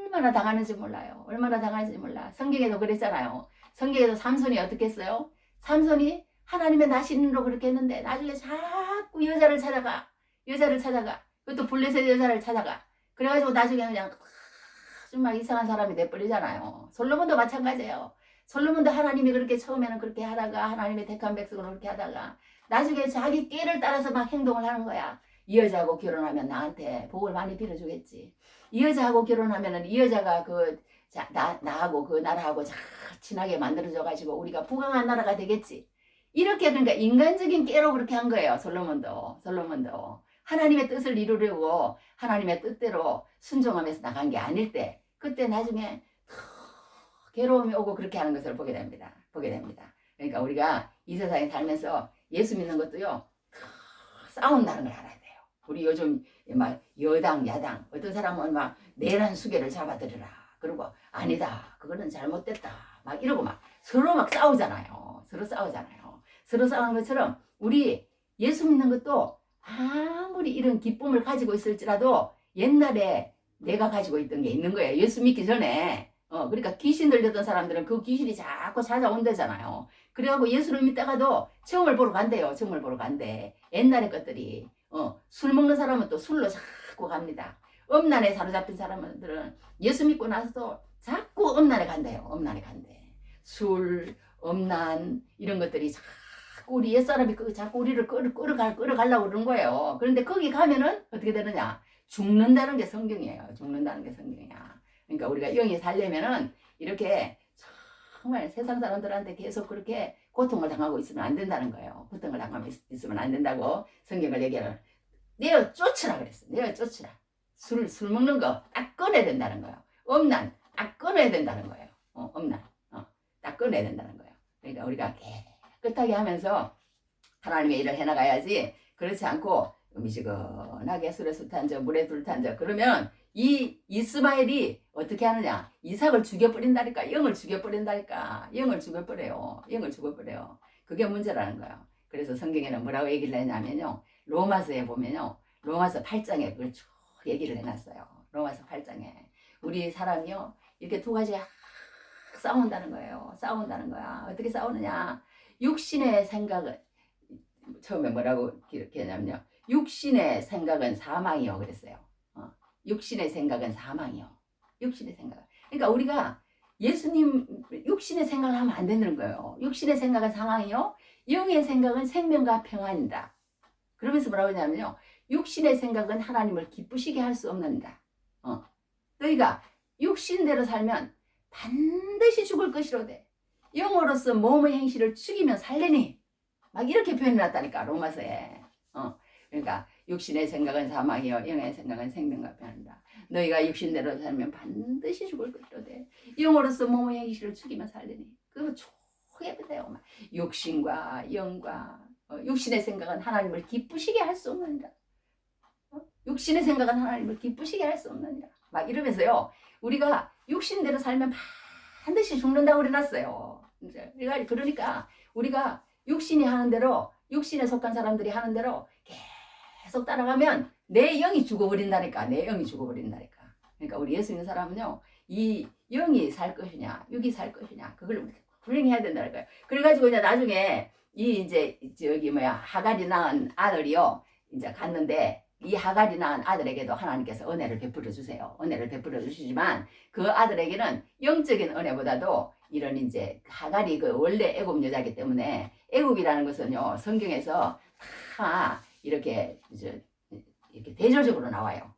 S2: 얼마나 당하는지 몰라요. 얼마나 당하는지 몰라. 성경에도 그랬잖아요. 성경에도 삼손이 어떻게 했어요? 삼손이 하나님의 나신으로 그렇게 했는데 나중에 자꾸 여자를 찾아가. 그것도 블레셋 여자를 찾아가. 그래가지고 나중에 그냥 아주 막 이상한 사람이 돼버리잖아요. 솔로몬도 마찬가지예요. 솔로몬도 하나님이 그렇게 처음에는 그렇게 하다가 하나님의 택한 백성으로 그렇게 하다가 나중에 자기 꾀를 따라서 막 행동을 하는 거야. 이 여자하고 결혼하면 나한테 복을 많이 빌어주겠지. 이 여자하고 결혼하면은 이 여자가 나하고 그 나라하고 잘 친하게 만들어줘가지고 우리가 부강한 나라가 되겠지. 이렇게 그러니까 인간적인 꾀로 그렇게 한 거예요. 솔로몬도. 하나님의 뜻을 이루려고 하나님의 뜻대로 순종하면서 나간 게 아닐 때 그때 나중에 괴로움이 오고 그렇게 하는 것을 보게 됩니다. 그러니까 우리가 이 세상에 살면서 예수 믿는 것도요. 싸운다는 걸 알아야 돼요. 우리 요즘 막 여당 야당 어떤 사람은 막 내란 수계를 잡아들여라. 그리고 아니다. 그거는 잘못됐다. 막 이러고 막 서로 막 싸우잖아요. 서로 싸우는 것처럼 우리 예수 믿는 것도 아무리 이런 기쁨을 가지고 있을지라도 옛날에 내가 가지고 있던 게 있는 거예요. 예수 믿기 전에. 그러니까 귀신 들렸던 사람들은 그 귀신이 자꾸 찾아온대잖아요. 그래갖고 예수를 믿다가도 체험을 보러 간대요. 옛날의 것들이. 술 먹는 사람은 또 술로 자꾸 갑니다. 음란에 사로잡힌 사람들은 예수 믿고 나서도 자꾸 음란에 간대. 술, 음란 이런 것들이 자꾸 우리 옛사람이 자꾸 우리를 끌어가려고 그러는 거예요. 그런데 거기 가면은 어떻게 되느냐? 죽는다는 게 성경이에요. 그러니까 우리가 영이 살려면은 이렇게 정말 세상 사람들한테 계속 그렇게 고통을 당하고 있으면 안 된다는 거예요. 고통을 당하고 있으면 안 된다고 성경을 얘기하는. 내어 쫓으라 그랬어. 술 먹는 거 딱 꺼내야 된다는 거예요. 음란 딱 꺼내야 된다는 거예요. 딱 꺼내야 된다는 거예요. 그러니까 우리가 깨끗하게 하면서 하나님의 일을 해나가야지. 그렇지 않고 미지근하게 술에 술탄저 물에 불탄저 그러면 이 이스마엘이 어떻게 하느냐? 이삭을 죽여버린다니까. 영을 죽여버려요. 그게 문제라는 거예요. 그래서 성경에는 뭐라고 얘기를 했냐면요. 로마서에 보면요. 로마서 8장에 그걸 쭉 얘기를 해놨어요. 로마서 8장에. 우리 사람이요. 이렇게 두 가지가 싸운다는 거예요. 어떻게 싸우느냐? 육신의 생각은 처음에 뭐라고 이렇게 했냐면요. 육신의 생각은 사망이요. 그랬어요. 육신의 생각은 사망이요. 그러니까 우리가 예수님 육신의 생각을 하면 안 되는 거예요. 육신의 생각은 상황이요. 영의 생각은 생명과 평안이다. 그러면서 뭐라고 하냐면요. 육신의 생각은 하나님을 기쁘시게 할 수 없는다. 너희가 육신대로 살면 반드시 죽을 것이로되 영으로서 몸의 행실을 죽이면 살리니 막 이렇게 표현해놨다니까 로마서에. 그러니까 육신의 생각은 사망이요 영의 생각은 생명과 평안이다. 너희가 육신대로 살면 반드시 죽을 것이로되 영으로서 몸의 행실을 죽이면 살리니. 그거 초해보세요. 육신과 영과 육신의 생각은 하나님을 기쁘시게 할 수 없느니라. 육신의 생각은 하나님을 기쁘시게 할 수 없느니라. 막 이러면서요. 우리가 육신대로 살면 반드시 죽는다고 그래놨어요. 그러니까 우리가 육신이 하는 대로 육신에 속한 사람들이 하는 대로 계속 따라가면 내 영이 죽어버린다니까. 그러니까 우리 예수 믿는 사람은요. 이 영이 살 것이냐 육이 살 것이냐 그걸 분명해야 된다는 거예요. 그래가지고 이제 나중에 하갈이 낳은 아들이요. 이제 갔는데 이 하갈이 낳은 아들에게도 하나님께서 은혜를 베풀어 주세요. 은혜를 베풀어 주시지만 그 아들에게는 영적인 은혜보다도 이런 이제 하갈이 그 원래 애굽 여자이기 때문에 애굽이라는 것은요 성경에서 다 이렇게 대조적으로 나와요.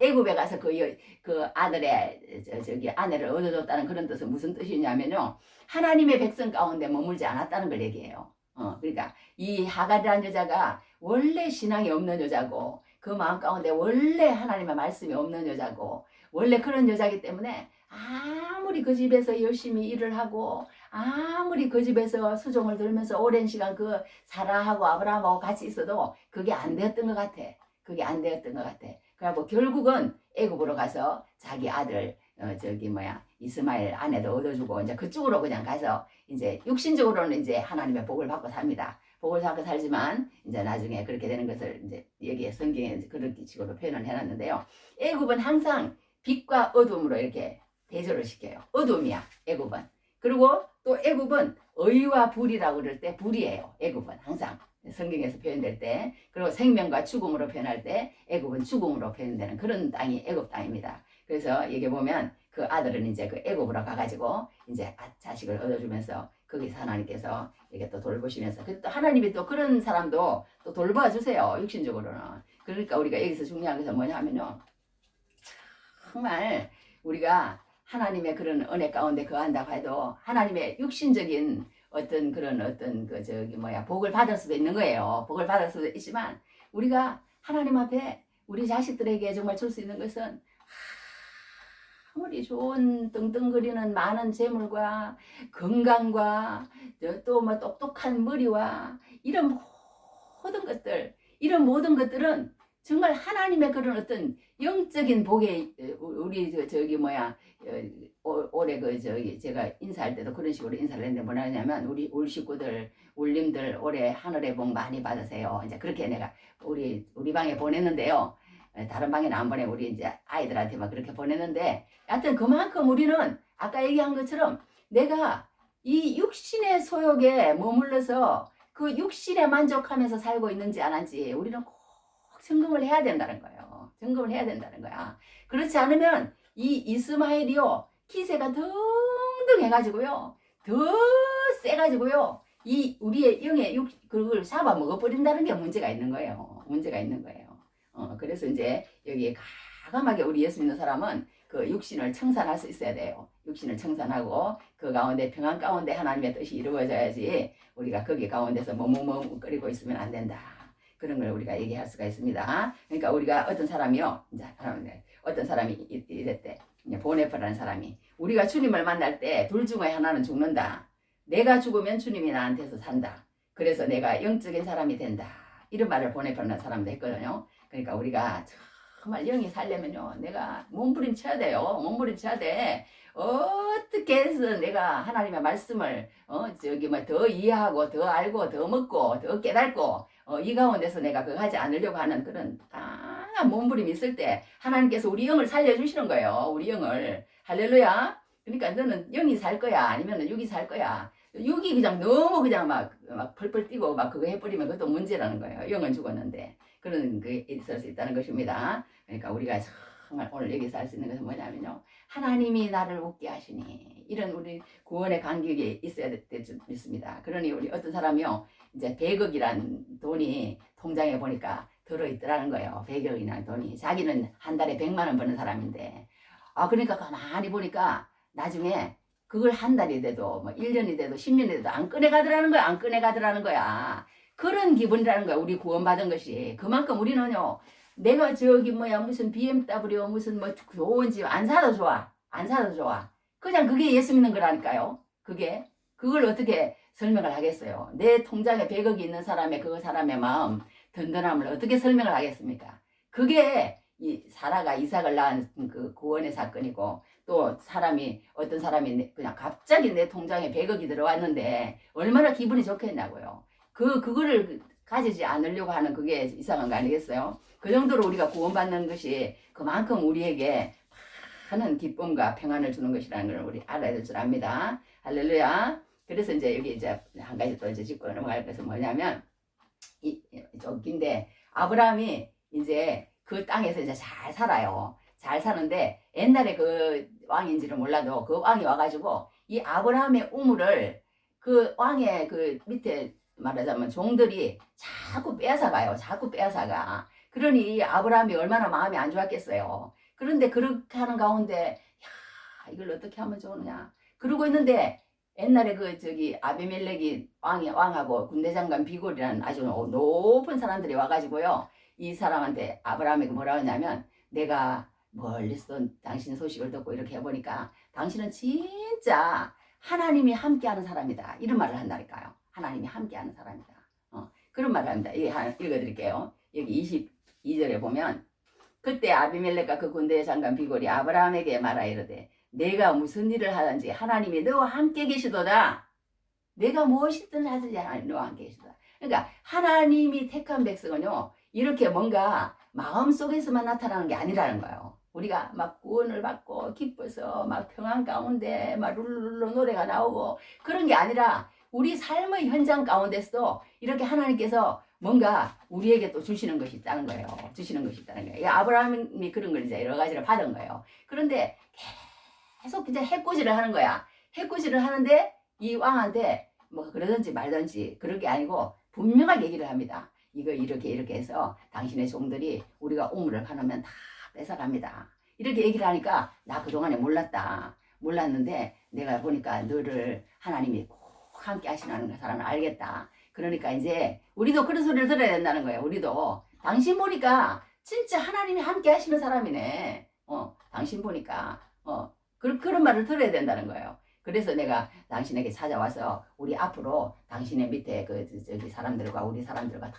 S2: 애굽에 가서 그 아들의 아내를 얻어줬다는 그런 뜻은 무슨 뜻이냐면요 하나님의 백성 가운데 머물지 않았다는 걸 얘기해요. 그러니까 이 하갈이라는 여자가 원래 신앙이 없는 여자고 그 마음 가운데 원래 하나님의 말씀이 없는 여자고 원래 그런 여자기 때문에 아무리 그 집에서 열심히 일을 하고 아무리 그 집에서 수종을 들면서 오랜 시간 그 사라하고 아브라함하고 같이 있어도 그게 안 되었던 것 같아. 그게 안 되었던 것 같아. 그래갖고 결국은 애굽으로 가서 자기 아들 이스마엘 아내도 얻어주고 이제 그쪽으로 그냥 가서 이제 육신적으로는 이제 하나님의 복을 받고 삽니다. 복을 받고 살지만 이제 나중에 그렇게 되는 것을 이제 여기에 성경에 그런 식으로 표현을 해놨는데요. 애굽은 항상 빛과 어둠으로 이렇게 대조를 시켜요. 어둠이야 애굽은. 그리고 또 애굽은 의와 불이라고 그럴 때 불이에요. 애굽은 항상 성경에서 표현될 때. 그리고 생명과 죽음으로 표현할 때 애굽은 죽음으로 표현되는 그런 땅이 애굽 땅입니다. 그래서 여기 보면 그 아들은 이제 그 애굽으로 가가지고 이제 자식을 얻어주면서 거기서 하나님께서 이게 또 돌보시면서 또 하나님이 또 그런 사람도 또 돌봐주세요. 육신적으로는. 그러니까 우리가 여기서 중요한 것은 뭐냐 하면요. 정말 우리가 하나님의 그런 은혜 가운데 거한다고 해도 하나님의 육신적인 어떤 그런 어떤 복을 받을 수도 있는 거예요. 복을 받을 수도 있지만 우리가 하나님 앞에 우리 자식들에게 정말 줄 수 있는 것은 아무리 좋은 떵떵거리는 많은 재물과 건강과 또 뭐 똑똑한 머리와 이런 모든 것들은 정말 하나님의 그런 어떤 영적인 복에 우리 올해 제가 인사할 때도 그런 식으로 인사를 했는데 뭐라 하냐면 우리 올 식구들 울림들 올해 하늘의 복 많이 받으세요. 이제 그렇게 내가 우리 방에 보냈는데요. 다른 방에는 안 보내고 우리 이제 아이들한테만 그렇게 보냈는데 하여튼 그만큼 우리는 아까 얘기한 것처럼 내가 이 육신의 소욕에 머물러서 그 육신에 만족하면서 살고 있는지 안 한지 우리는 꼭 점검을 해야 된다는 거예요. 점검을 해야 된다는 거야. 그렇지 않으면 이 이스마엘이요 기세가 등등해가지고요 더 세가지고요 이 우리의 영의 그걸 잡아 먹어버린다는 게 문제가 있는 거예요. 문제가 있는 거예요. 그래서 이제 여기에 과감하게 우리 예수 믿는 사람은 그 육신을 청산할 수 있어야 돼요. 육신을 청산하고 그 가운데 평안 가운데 하나님의 뜻이 이루어져야지 우리가 거기 가운데서 머뭇머뭇거리고 있으면 안 된다. 그런 걸 우리가 얘기할 수가 있습니다. 그러니까 우리가 어떤 사람이요, 이제 어떤 사람이 이랬대. 보네프라는 사람이 우리가 주님을 만날 때 둘 중에 하나는 죽는다. 내가 죽으면 주님이 나한테서 산다. 그래서 내가 영적인 사람이 된다. 이런 말을 보네프라는 사람도 했거든요. 그러니까 우리가 정말 영이 살려면요 내가 몸부림쳐야 돼요. 몸부림쳐야 돼. 어떻게 해서 내가 하나님의 말씀을 더 이해하고 더 알고 더 먹고 더 깨닫고 이 가운데서 내가 그거 하지 않으려고 하는 그런 강한 몸부림이 있을 때 하나님께서 우리 영을 살려주시는 거예요. 우리 영을. 할렐루야. 그러니까 너는 영이 살 거야 아니면 육이 살 거야. 육이 그냥 너무 그냥 막 펄펄 뛰고 막 그거 해버리면 그것도 문제라는 거예요. 영은 죽었는데. 그런 게 있을 수 있다는 것입니다. 그러니까 우리가 정말 오늘 여기서 할 수 있는 것은 뭐냐면요. 하나님이 나를 웃게 하시니 이런 우리 구원의 간격이 있어야 될 줄 믿습니다. 그러니 우리 어떤 사람이요. 이제 100억이란 돈이 통장에 보니까 들어있더라는 거예요. 100억이라는 돈이. 자기는 한 달에 100만 원 버는 사람인데 그러니까 가만히 보니까 나중에 그걸 한 달이 돼도 뭐 1년이 돼도 10년이 돼도 안 꺼내가더라는 거야. 안 꺼내가더라는 거야. 그런 기분이라는 거야. 우리 구원받은 것이. 그만큼 우리는요. 내가 무슨 BMW 무슨 뭐 좋은 집 안 사도 좋아. 안 사도 좋아. 그냥 그게 예수 믿는 거라니까요. 그걸 어떻게 설명을 하겠어요. 내 통장에 100억이 있는 사람의 그 사람의 마음 든든함을 어떻게 설명을 하겠습니까. 그게 이 사라가 이삭을 낳은 그 구원의 사건이고 또 어떤 사람이 그냥 갑자기 내 통장에 100억이 들어왔는데 얼마나 기분이 좋겠냐고요. 그거를 가지지 않으려고 하는 그게 이상한 거 아니겠어요? 그 정도로 우리가 구원받는 것이 그만큼 우리에게 많은 기쁨과 평안을 주는 것이라는 걸 우리 알아야 될 줄 압니다. 할렐루야. 그래서 이제 여기 이제 한 가지 또 이제 짚고 넘어갈 것은 뭐냐면 좀 긴데 아브라함이 이제 그 땅에서 이제 잘 살아요. 잘 사는데 옛날에 그 왕인지는 몰라도 그 왕이 와가지고 이 아브라함의 우물을 그 왕의 그 밑에 말하자면 종들이 자꾸 빼앗아가요. 자꾸 빼앗아가. 그러니 아브라함이 얼마나 마음이 안 좋았겠어요. 그런데 그렇게 하는 가운데 이걸 어떻게 하면 좋으냐. 그러고 있는데 옛날에 아비멜렉이 왕하고 군대장관 비골이라는 아주 높은 사람들이 와가지고요. 이 사람한테 아브라함에게 뭐라 하냐면 내가 멀리서 당신 소식을 듣고 이렇게 해보니까 당신은 진짜 하나님이 함께하는 사람이다. 이런 말을 한다니까요. 하나님이 함께하는 사람이다. 그런 말을 합니다. 읽어드릴게요. 여기 22절에 보면 그때 아비멜렉과 그 군대의 장관 비골이 아브라함에게 말하 이르되 내가 무슨 일을 하든지 하나님이 너와 함께 계시도다. 내가 무엇이든 하든지 하나님 너와 함께 계시도다. 그러니까 하나님이 택한 백성은요. 이렇게 뭔가 마음속에서만 나타나는 게 아니라는 거예요. 우리가 막 구원을 받고 기뻐서 막 평안 가운데 막 룰루룰루 노래가 나오고 그런 게 아니라 우리 삶의 현장 가운데서도 이렇게 하나님께서 뭔가 우리에게 또 주시는 것이 있다는 거예요. 주시는 것이 있다는 거예요. 아브라함이 그런 걸 이제 여러 가지를 받은 거예요. 그런데 계속 이제 해코지를 하는 거야. 해코지를 하는데 이 왕한테 뭐 그러든지 말든지 그럴 게 아니고 분명하게 얘기를 합니다. 이거 이렇게 해서 당신의 종들이 우리가 우물을 파놓으면 다 뺏어갑니다. 이렇게 얘기를 하니까 나 그동안에 몰랐는데 내가 보니까 너를 하나님이 꼭 함께 하시는 사람을 알겠다. 그러니까 이제 우리도 그런 소리를 들어야 된다는 거예요. 우리도 당신 보니까 진짜 하나님이 함께 하시는 사람이네. 당신 보니까 그런 말을 들어야 된다는 거예요. 그래서 내가 당신에게 찾아와서 우리 앞으로 당신의 밑에 저기 사람들과 우리 사람들과 다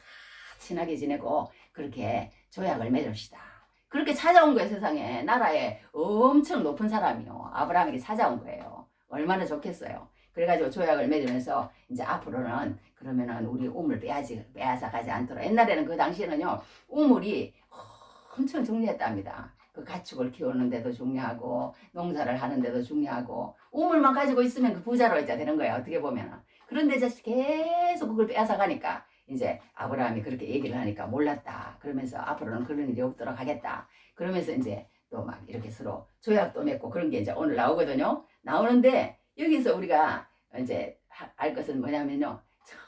S2: 친하게 지내고 그렇게 조약을 맺읍시다. 그렇게 찾아온 거예요. 세상에 나라에 엄청 높은 사람이요. 아브라함에게 찾아온 거예요. 얼마나 좋겠어요. 그래가지고 조약을 맺으면서 이제 앞으로는 그러면은 우리 우물 빼앗아 가지 않도록. 옛날에는 그 당시에는요 우물이 엄청 중요했답니다. 그 가축을 키우는데도 중요하고 농사를 하는데도 중요하고 우물만 가지고 있으면 그 부자로 이제 되는 거예요. 어떻게 보면은. 그런데 이제 계속 그걸 빼앗아 가니까 이제 아브라함이 그렇게 얘기를 하니까 몰랐다. 그러면서 앞으로는 그런 일이 없도록 하겠다. 그러면서 이제 또 막 이렇게 서로 조약도 맺고 그런 게 이제 오늘 나오거든요. 나오는데 여기서 우리가 이제 알 것은 뭐냐면요.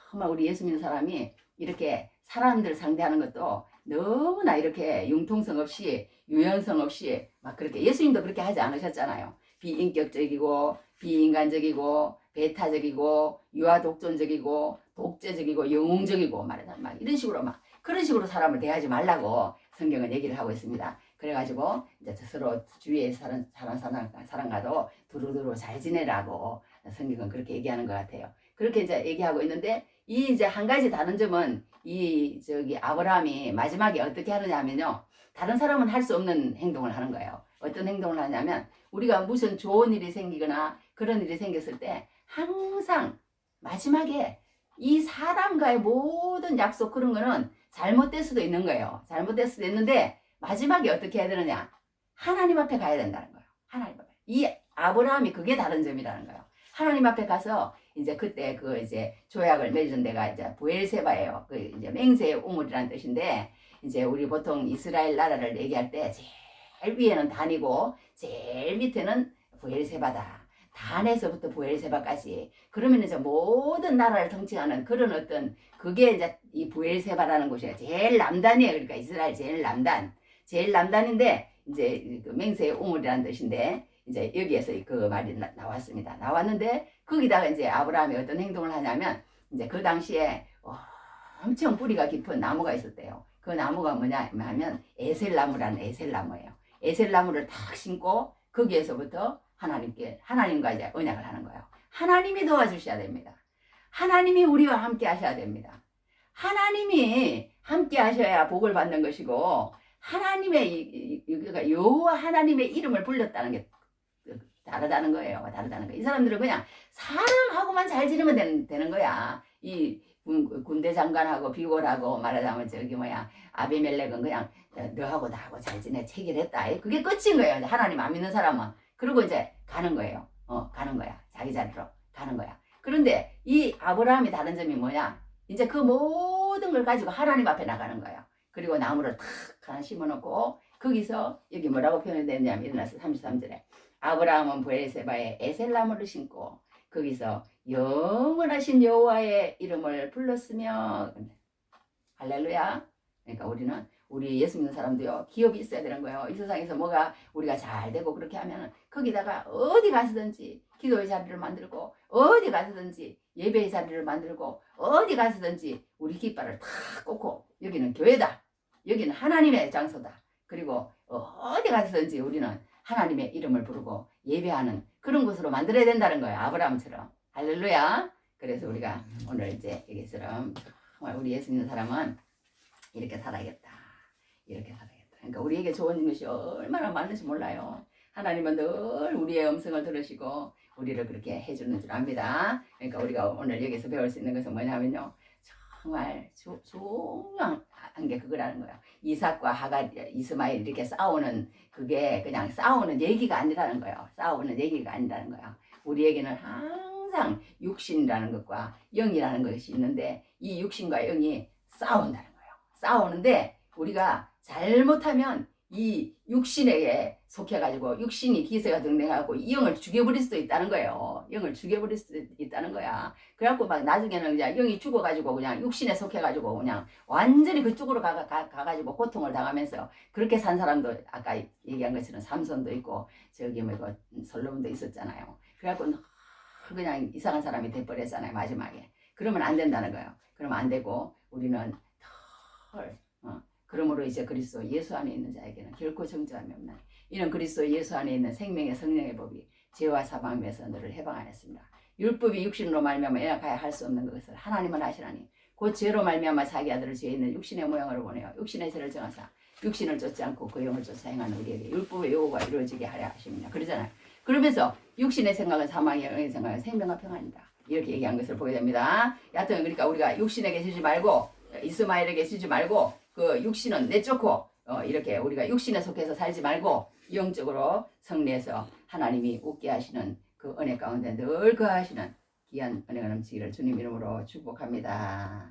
S2: 정말 우리 예수 믿는 사람이 이렇게 사람들 상대하는 것도 너무나 이렇게 융통성 없이 유연성 없이 막 그렇게 예수님도 그렇게 하지 않으셨잖아요. 비인격적이고 비인간적이고 배타적이고 유아독존적이고 독재적이고 영웅적이고 말하자면 막 이런 식으로 막 그런 식으로 사람을 대하지 말라고 성경은 얘기를 하고 있습니다. 그래가지고 이제 서로 주위에 사는 사람과도 두루두루 잘 지내라고 성경은 그렇게 얘기하는 것 같아요. 그렇게 이제 얘기하고 있는데 이 이제 한 가지 다른 점은 이 저기 아브라함이 마지막에 어떻게 하느냐면요. 다른 사람은 할 수 없는 행동을 하는 거예요. 어떤 행동을 하냐면 우리가 무슨 좋은 일이 생기거나 그런 일이 생겼을 때 항상 마지막에 이 사람과의 모든 약속 그런 거는 잘못될 수도 있는 거예요. 잘못될 수도 있는데 마지막에 어떻게 해야 되느냐? 하나님 앞에 가야 된다는 거예요. 하나님 앞에. 이 아브라함이 그게 다른 점이라는 거예요. 하나님 앞에 가서 이제 그때 그 이제 조약을 맺은 데가 이제 부엘세바예요. 그 이제 맹세의 우물이라는 뜻인데 이제 우리 보통 이스라엘 나라를 얘기할 때 제일 위에는 단이고 제일 밑에는 부엘세바다. 단에서부터 부엘세바까지. 그러면 이제 모든 나라를 통치하는 그런 어떤 그게 이제 이 부엘세바라는 곳이에요. 제일 남단이에요. 그러니까 이스라엘 제일 남단. 제일 남단인데 이제 그 맹세의 우물이라는 뜻인데 이제 여기에서 그 말이 나왔습니다. 나왔는데 거기다가 이제 아브라함이 어떤 행동을 하냐면 이제 그 당시에 엄청 뿌리가 깊은 나무가 있었대요. 그 나무가 뭐냐 하면 에셀나무라는 에셀나무예요. 에셀나무를 탁 심고 거기에서부터 하나님과 이제 언약을 하는 거예요. 하나님이 도와주셔야 됩니다. 하나님이 우리와 함께 하셔야 됩니다. 하나님이 함께 하셔야 복을 받는 것이고 하나님의 여호와 하나님의 이름을 불렀다는 게 다르다는 거예요. 다르다는 거. 이 사람들은 그냥 사람하고만 잘 지내면 되는 거야. 이 군대 장관하고 비골하고 말하자면 저기 아비멜렉은 그냥 너하고 나하고 잘 지내 체결했다. 그게 끝인 거예요. 하나님 안 믿는 사람은. 그리고 이제 가는 거예요. 가는 거야. 자기 자리로 가는 거야. 그런데 이 아브라함이 다른 점이 뭐냐? 이제 그 모든 걸 가지고 하나님 앞에 나가는 거예요. 그리고 나무를 탁 하나 심어놓고 거기서 여기 뭐라고 표현되냐면 일어나서 33절에 아브라함은 부엘세바에 에셀나무를 심고 거기서 영원하신 여호와의 이름을 불렀으며 할렐루야. 그러니까 우리 예수 믿는 사람도요 기업이 있어야 되는 거예요. 이 세상에서 뭐가 우리가 잘 되고 그렇게 하면 거기다가 어디 가서든지 기도의 자리를 만들고 어디 가서든지 예배의 자리를 만들고 어디 가서든지 우리 깃발을 탁 꽂고 여기는 교회다. 여기는 하나님의 장소다. 그리고 어디 가서든지 우리는 하나님의 이름을 부르고 예배하는 그런 곳으로 만들어야 된다는 거예요. 아브라함처럼. 할렐루야. 그래서 우리가 오늘 이제 여기처럼 정말 우리 예수 믿는 사람은 이렇게 살아야겠다. 이렇게 살아야겠다. 그러니까 우리에게 좋은 것이 얼마나 많은지 몰라요. 하나님은 늘 우리의 음성을 들으시고 우리를 그렇게 해주는 줄 압니다. 그러니까 우리가 오늘 여기서 배울 수 있는 것은 뭐냐면요. 정말 중요한 게 그거라는 거예요. 이삭과 하갈, 이스마엘 이렇게 싸우는 그게 그냥 싸우는 얘기가 아니라는 거예요. 싸우는 얘기가 아니라는 거예요. 우리에게는 항상 육신이라는 것과 영이라는 것이 있는데 이 육신과 영이 싸운다는 거예요. 싸우는데 우리가 잘못하면 이 육신에게 속해가지고 육신이 기세가 등등하고 이 영을 죽여버릴 수도 있다는 거예요. 영을 죽여버릴 수도 있다는 거야. 그래갖고 막 나중에는 그냥 영이 죽어가지고 그냥 육신에 속해가지고 그냥 완전히 그쪽으로 가가지고 고통을 당하면서 그렇게 산 사람도 아까 얘기한 것처럼 삼손도 있고 저기 뭐 이거 솔로몬도 있었잖아요. 그래갖고 그냥 이상한 사람이 돼버렸잖아요. 마지막에. 그러면 안 된다는 거예요. 그러면 안 되고 우리는 그러므로 이제 그리스도 예수 안에 있는 자에게는 결코 정죄함이 없나. 이는 그리스도 예수 안에 있는 생명의 성령의 법이 죄와 사망에서 너를 해방하였습니다. 율법이 육신으로 말미암아 연약하여 할 수 없는 것을 하나님은 하시나니 곧 죄로 말미암아 자기 아들을 죄 있는 육신의 모양으로 보내어 육신의 죄를 정하사 육신을 쫓지 않고 그 영을 쫓아 행하는 우리에게 율법의 요구가 이루어지게 하려 하십니다. 그러잖아요. 그러면서 육신의 생각은 사망이요 영의 생각은 생명과 평안이다. 이렇게 얘기한 것을 보게 됩니다. 여하튼 그러니까 우리가 육신에게 지지 말고 이스마엘에게 지지 말고 그 육신은 내쫓고 이렇게 우리가 육신에 속해서 살지 말고 영적으로 성례해서 하나님이 웃게 하시는 그 은혜 가운데 늘 거하시는 귀한 은혜가 넘치기를 주님 이름으로 축복합니다.